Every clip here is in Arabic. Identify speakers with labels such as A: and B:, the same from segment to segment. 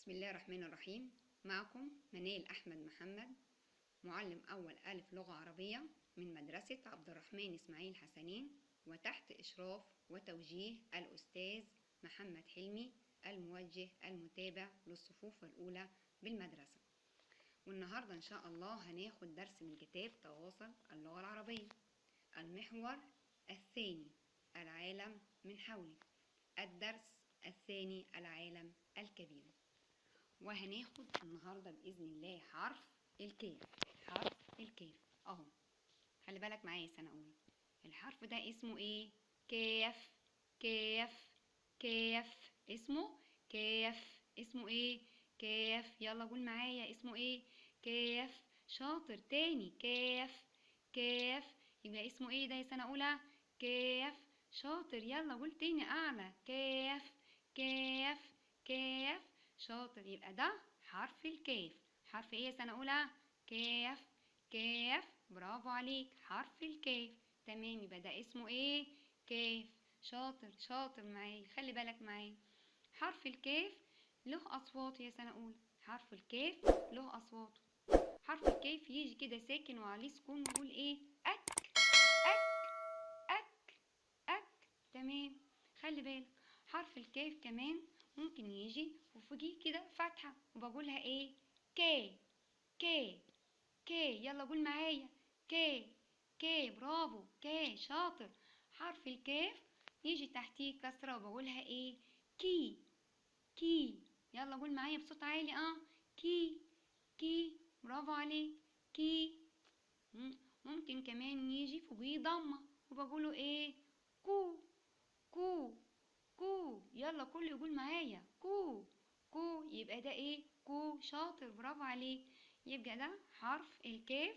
A: بسم الله الرحمن الرحيم. معكم منال أحمد محمد، معلم أول ألف لغة عربية من مدرسة عبد الرحمن إسماعيل حسنين، وتحت إشراف وتوجيه الأستاذ محمد حلمي الموجه المتابع للصفوف الأولى بالمدرسة. والنهاردة إن شاء الله هناخد درس من كتاب تواصل اللغة العربية. المحور الثاني العالم من حولي، الدرس الثاني العالم الكبير. وهناخد النهارده باذن الله حرف الكاف. حرف الكاف اهو، خلي بالك معايا سنه اولى. الحرف ده اسمه ايه؟ كاف. كاف كاف اسمه كاف. اسمه ايه؟ كاف. يلا قول معايا اسمه ايه؟ كاف. شاطر. تاني كاف. كاف. يبقى اسمه ايه ده يا سنه اولى؟ كاف. شاطر. يلا قول تاني اعلى. كاف. كاف كاف. شاطر. يبقى ده حرف الكاف. حرف ايه يا سنة اولى؟ كاف. كاف. برافو عليك، حرف الكاف. تمام، يبقى ده اسمه ايه؟ كاف. شاطر شاطر معايا، خلي بالك معايا. حرف الكاف له اصوات يا سنة اولى. حرف الكاف له اصوات. حرف الكاف يجي كده ساكن وعليه سكون ونقول ايه؟ اك اك اك اك. تمام، خلي بالك. حرف الكاف كمان ممكن يجي وفوقيه كده فتحة وبقولها ايه؟ كي. كي كي. يلا قول معايا. كي. كي. برافو، كي. شاطر. حرف الكاف يجي تحتيه كسرة وبقولها ايه؟ كي. كي. يلا قول معايا بصوت عالي. كي. كي. برافو عليك، كي. ممكن كمان يجي فوقيه ضمة وبقوله ايه؟ كو. كو. كو. يلا كله يقول معايا كو. كو. يبقى ده ايه؟ كو. شاطر، برافو عليك. يبقى ده حرف الكاف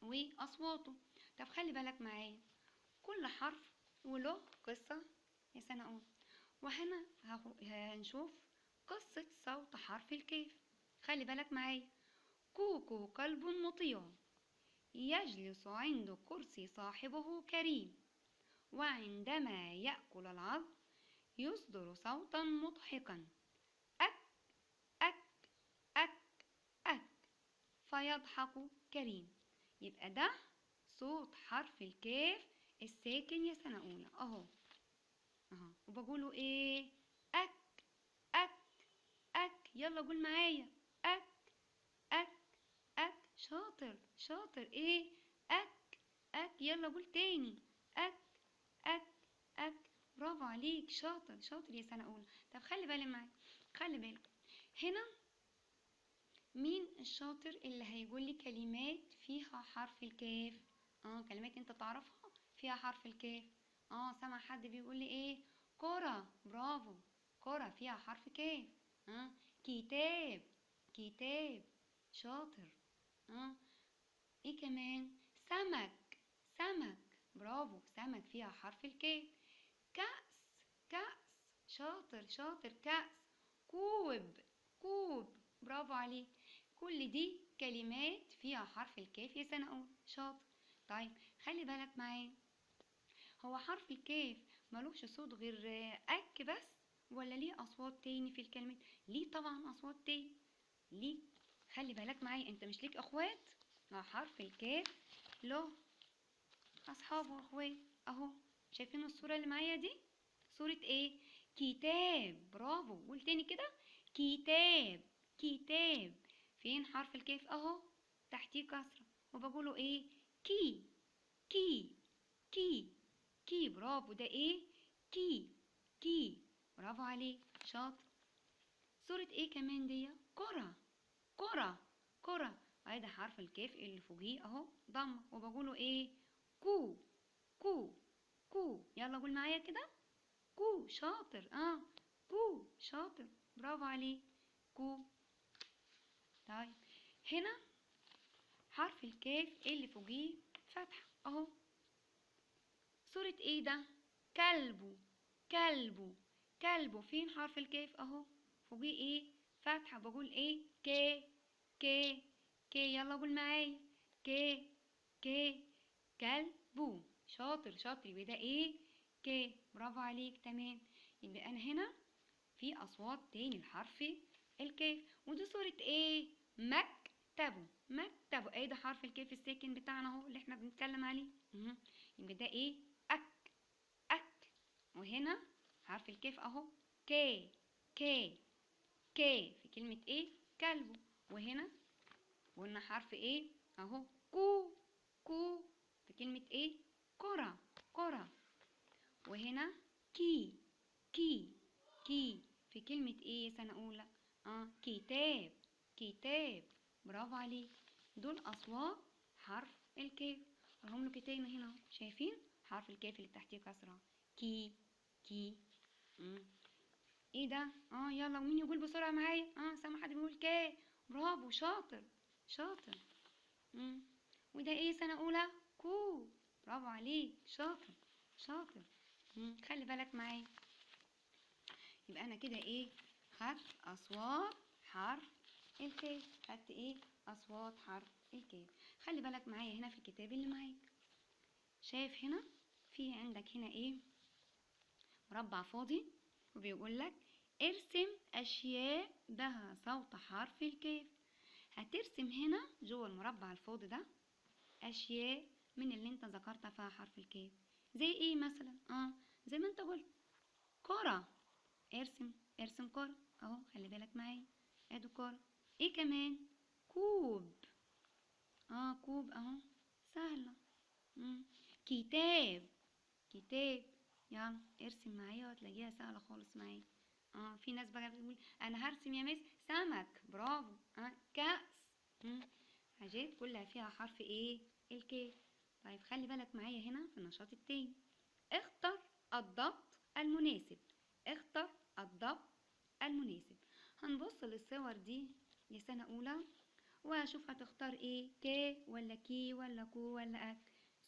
A: واصواته. طب خلي بالك معايا، كل حرف وله قصة يا سنة اولى. وهنا هنشوف قصة صوت حرف الكاف. خلي بالك معايا. كوكو كلب مطيع، يجلس عند كرسي صاحبه كريم، وعندما يأكل العظم يصدر صوتا مضحكا، أك أك أك أك، فيضحك كريم. يبقى ده صوت حرف الكاف الساكن يا سنة أولى أهو. وبقوله إيه؟ أك أك أك. يلا قول معايا. أك أك أك. شاطر شاطر. إيه؟ أك أك. يلا قول تاني. أك أك أك. برافو عليك، شاطر شاطر يا سنة أولى. طب خلي بالك معايا، خلي بالك هنا. مين الشاطر اللي هيقول لي كلمات فيها حرف الكاف؟ كلمات انت تعرفها فيها حرف الكاف. سمع حد بيقول لي ايه؟ كرة. برافو، كرة فيها حرف كاف. كتاب. كتاب. شاطر. ايه كمان؟ سمك. سمك. برافو، سمك فيها حرف الكاف. كأس. كأس. شاطر شاطر. كأس. كوب. كوب. برافو عليك. كل دي كلمات فيها حرف الكاف يا سنة أولى. شاطر. طيب خلي بالك معايا، هو حرف الكاف ملوش صوت غير أك بس، ولا ليه أصوات تاني في الكلمات؟ ليه طبعا أصوات تاني. ليه؟ خلي بالك معايا، انت مش ليك أخوات؟ حرف الكاف له أصحاب وأخوات أهو. شايفين الصورة اللي معايا دي؟ صورة ايه؟ كتاب. برافو، قول تاني كده. كتاب. كتاب. فين حرف الكاف؟ اهو تحتيه كسرة وبقوله ايه؟ كي. كي. كي. كي. برافو، ده ايه؟ كي. كي. برافو عليك، شاطر. صورة ايه كمان دي؟ كرة. كرة. كرة. ده حرف الكاف اللي فوقيه اهو ضمة وبقوله ايه؟ كو. كو. كو. يلا قول معايا كده. كو. شاطر. كو. شاطر، برافو عليك، كو. طيب هنا حرف الكاف اللي فوقيه فتحة اهو. صورة ايه ده؟ كلبه. كلبه. كلبه. فين حرف الكاف؟ اهو فوقيه ايه؟ فتحة. بقول ايه؟ كي. كي. كي. يلا قول معايا. كي. كي. كلبه. شاطر شاطر. يبقى ده ايه؟ كي. برافو عليك. تمام، يبقى انا هنا في اصوات تاني لحرف الكيف. ودي صورة ايه؟ مكتبه. مكتبه ايه ده حرف الكيف الساكن بتاعنا اهو اللي احنا بنتكلم عليه. يبقى ده ايه؟ اك. اك. وهنا حرف الكيف اهو كي. كي. كي في كلمة ايه؟ كلبه. وهنا قلنا حرف ايه اهو كو. كو في كلمة ايه؟ كرة. كرة. وهنا كي. كي. كي في كلمة ايه يا سنة اولى؟ كتاب. كتاب. برافو عليك. دول اصوات حرف الكاف. اقولهم له تاني هنا اهو. شايفين حرف الكاف اللي تحتيه كسرة؟ كي. كي. ايه ده؟ يلا ومين يقول بسرعة معايا؟ سامع حد بيقول كا. برافو شاطر. شاطر. وده ايه سنة اولى؟ كو. برافو عليك شاطر. شاطر. خلي بالك معايا. يبقى انا كده ايه؟ خدت اصوات حرف الكاف. خدت ايه؟ اصوات حرف الكاف. خلي بالك معايا هنا في الكتاب اللي معاك. شايف هنا في عندك هنا ايه؟ مربع فاضي وبيقول لك ارسم اشياء بها صوت حرف الكاف. هترسم هنا جوه المربع الفاضي ده اشياء من اللي انت ذكرتها فيها حرف الكاف. زي ايه مثلا؟ زي ما انت قلت كرة. ارسم. ارسم كرة اهو. خلي بالك معايا. ادي كرة. ايه كمان؟ كوب. كوب اهو. سهلة. كتاب. كتاب. يلا ارسم معايا وهتلاقيها سهلة خالص معايا. في ناس بقى بتقول انا هرسم يا مس سمك. برافو. كأس. حاجات كلها فيها حرف ايه؟ الكاف. طيب خلي بالك معايا هنا في النشاط التاني. اختر الضبط المناسب. اختر الضبط المناسب. هنبص للصور دي لسنة اولى وهشوف هتختار ايه؟ ك ولا كي ولا كو ولا اك.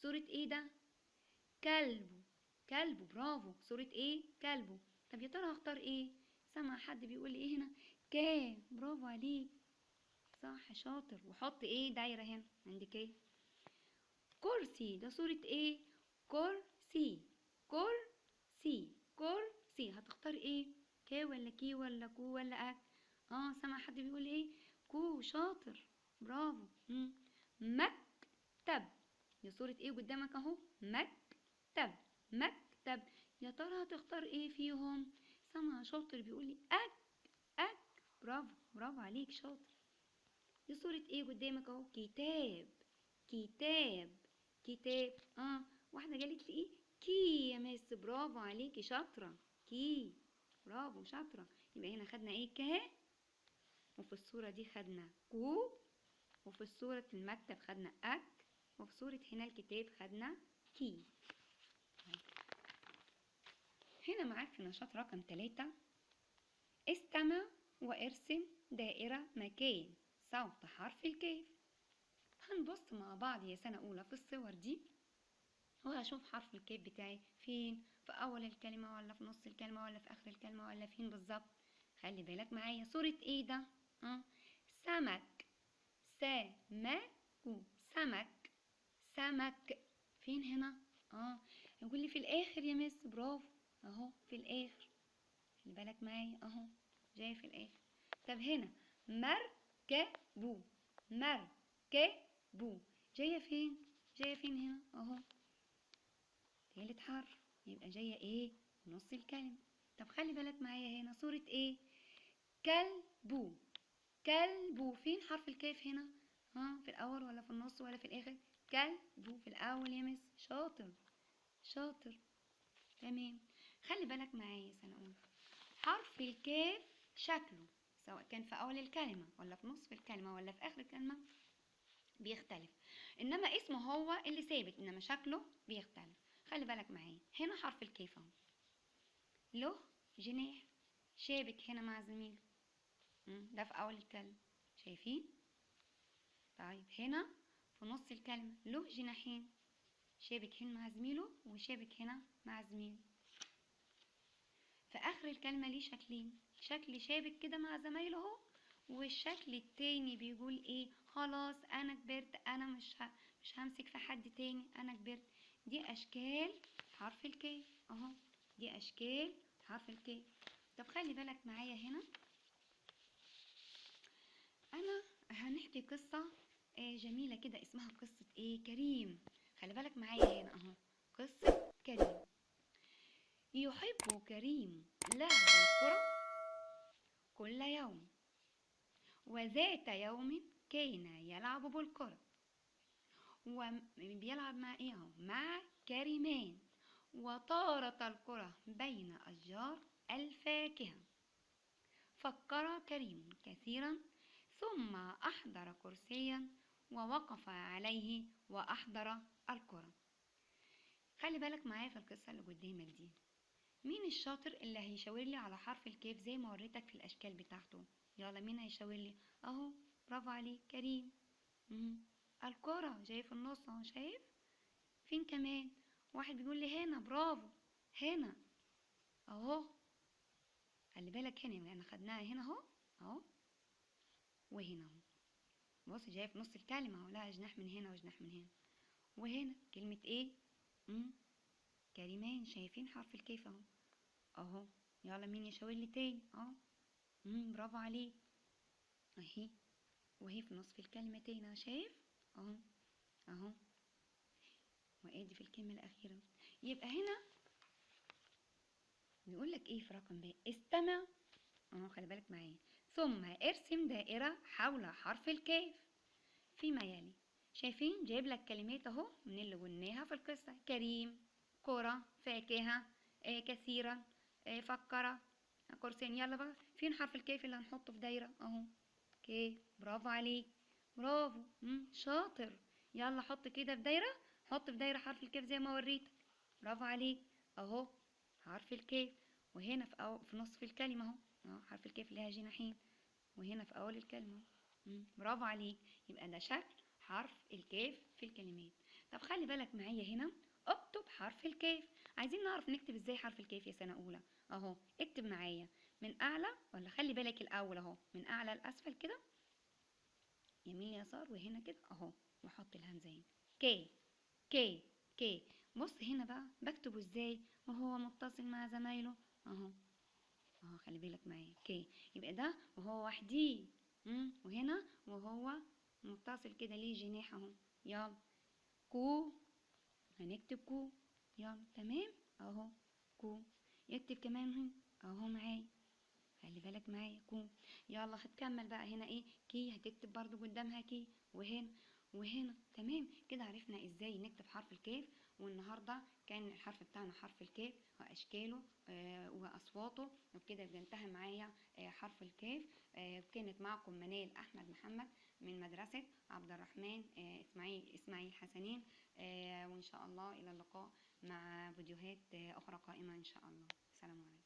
A: صورة ايه ده؟ كلبه. كلبه. برافو. صورة ايه؟ كلبه. طب يا ترى هختار ايه؟ سمع حد بيقول لي ايه هنا؟ كا. برافو عليك. صح شاطر. وحط ايه؟ دايرة هنا عند كا. كرسي. ده صورة ايه؟ كرسي. كرسي. كرسي. هتختار ايه؟ كا ولا كي ولا كو ولا اك؟ سمع حد بيقول ايه؟ كو. شاطر. برافو. مكتب. دي صورة ايه قدامك اهو؟ مكتب. مكتب. يا ترى هتختار ايه فيهم؟ سمع شاطر بيقولي اك. اك. برافو. برافو عليك شاطر. دي صورة ايه قدامك اهو؟ كتاب. كتاب. كتاب. واحدة قالت لي ايه؟ كي يا مس. برافو عليكي شاطرة. كي. برافو شاطرة. يبقى هنا خدنا ايه؟ كه. وفي الصورة دي خدنا كو. وفي صورة المكتب خدنا اك. وفي صورة هنا الكتاب خدنا كي. هنا معاك في نشاط رقم 3. استمع وارسم دائرة مكان صوت حرف الكاف. هنبص مع بعض يا سنة أولى في الصور دي وهشوف حرف الكاف بتاعي فين، في أول الكلمة ولا في نص الكلمة ولا في آخر الكلمة ولا فين بالظبط. خلي بالك معايا. صورة ايه ده؟ سمك. سمك. سمك. سمك. فين هنا؟ يقول لي في الآخر يا مس. برافو. اهو في الآخر. خلي بالك معايا اهو جاي في الآخر. طب هنا مركبو. مركبو. جاية فين؟ جاية فين هنا اهو؟ تالت حرف. يبقى جاية ايه؟ نص الكلمة. طب خلي بالك معايا هنا صورة ايه؟ كلبو. كلبو. فين حرف الكاف هنا؟ في الأول ولا في النص ولا في الآخر؟ كلبو في الأول يا مس. شاطر. شاطر. تمام. خلي بالك معايا سنة أولى. حرف الكاف شكله سواء كان في أول الكلمة ولا في نصف الكلمة ولا في آخر الكلمة بيختلف، إنما اسمه هو اللي ثابت إنما شكله بيختلف. خلي بالك معايا هنا حرف الكاف اهو له جناح شابك هنا مع زميله. ده في أول الكلمة. شايفين؟ طيب هنا في نص الكلمة له جناحين شابك هنا مع زميله وشابك هنا مع زميله. في اخر الكلمة ليه شكلين، شكل شابك كده مع زمايله اهو، والشكل التاني بيقول ايه؟ خلاص انا كبرت، انا مش همسك في حد تاني، انا كبرت. دي اشكال حرف الكاف اهو. دي اشكال حرف الكاف. طب خلي بالك معايا هنا هنحكي قصة جميلة كده، اسمها قصة كريم. خلي بالك معايا هنا اهو. قصة كريم. يحب كريم لعب الكرة كل يوم، وذات يوم كان يلعب بالكرة، وبيلعب مع ايه اهو، مع كريمان، وطارت الكرة بين أشجار الفاكهة. فكر كريم كثيرا، ثم أحضر كرسيا ووقف عليه وأحضر الكرة. خلي بالك معايا في القصة اللي قدامك دي. مين الشاطر اللي هيشاور لي على حرف الكاف زي ما وريتك في الأشكال بتاعته؟ يلا مين هيشاور لي؟ أهو، برافو عليك كريم. الكرة جاي في النص أهو، شايف؟ فين كمان؟ واحد بيقول لي هنا، برافو، هنا أهو. خلي بالك هنا يعني خدناها هنا أهو، أهو وهنا أهو. بص جاي في نص الكلمة اهو، لها جناح من هنا وجناح من هنا. وهنا كلمة ايه؟ كريمان. شايفين حرف الكاف اهو، اهو. يلا مين يشاور لي تاني؟ اهو. برافو عليك. اهي، وهي في نصف الكلمة تاني، شايف؟ اهو، اهو. وادي في الكلمة الأخيرة. يبقى هنا بيقول لك ايه في رقم ب؟ استمع اهو، خلي بالك معايا. ثم ارسم دائرة حول حرف الكاف فيما يلي. شايفين جايب لك كلمات اهو من اللي قلناها في القصة: كريم، كرة، فاكهة، كثيرا، فكرة، كرسين. يلا بقى، فين حرف الكاف اللي هنحطه في دايرة اهو؟ كي، برافو عليك، برافو، شاطر. يلا حط كده في دايرة، حط في دايرة حرف الكاف زي ما وريتك. برافو عليك اهو، حرف الكاف. وهنا في نصف الكلمة اهو، حرف الكاف ليها جناحين. وهنا في أول الكلمة. برافو عليك. يبقى ده شكل حرف الكاف في الكلمات. طب خلي بالك معايا هنا، اكتب حرف الكاف. عايزين نعرف نكتب ازاي حرف الكاف يا سنة أولى. اهو، اكتب معايا من أعلى، ولا خلي بالك الأول اهو من أعلى لأسفل كده، يمين يسار، وهنا كده اهو، وحط الهمزين. كي، كي، كي. بص هنا بقى بكتبه ازاي وهو متصل مع زمايله اهو، اهو. خلي بالك معايا، كي. يبقى ده وهو وحديه، وهنا وهو متصل كده ليه جناح اهو. يلا كو، هنكتب كو. يلا تمام اهو، كو. يكتب كمان هنا اهو معايا، خلي بالك معايا، كو. يلا هتكمل بقى هنا ايه؟ كي، هتكتب برضو قدامها كي، وهنا وهنا. تمام كده عرفنا ازاي نكتب حرف الكاف. والنهارده كان الحرف بتاعنا حرف الكاف واشكاله واصواته. وبكده يبقى انتهى معايا حرف الكاف. كانت معكم منال احمد محمد من مدرسه عبد الرحمن اسماعيل حسنين. وان شاء الله الى اللقاء مع فيديوهات اخرى قائمه ان شاء الله. سلام عليكم.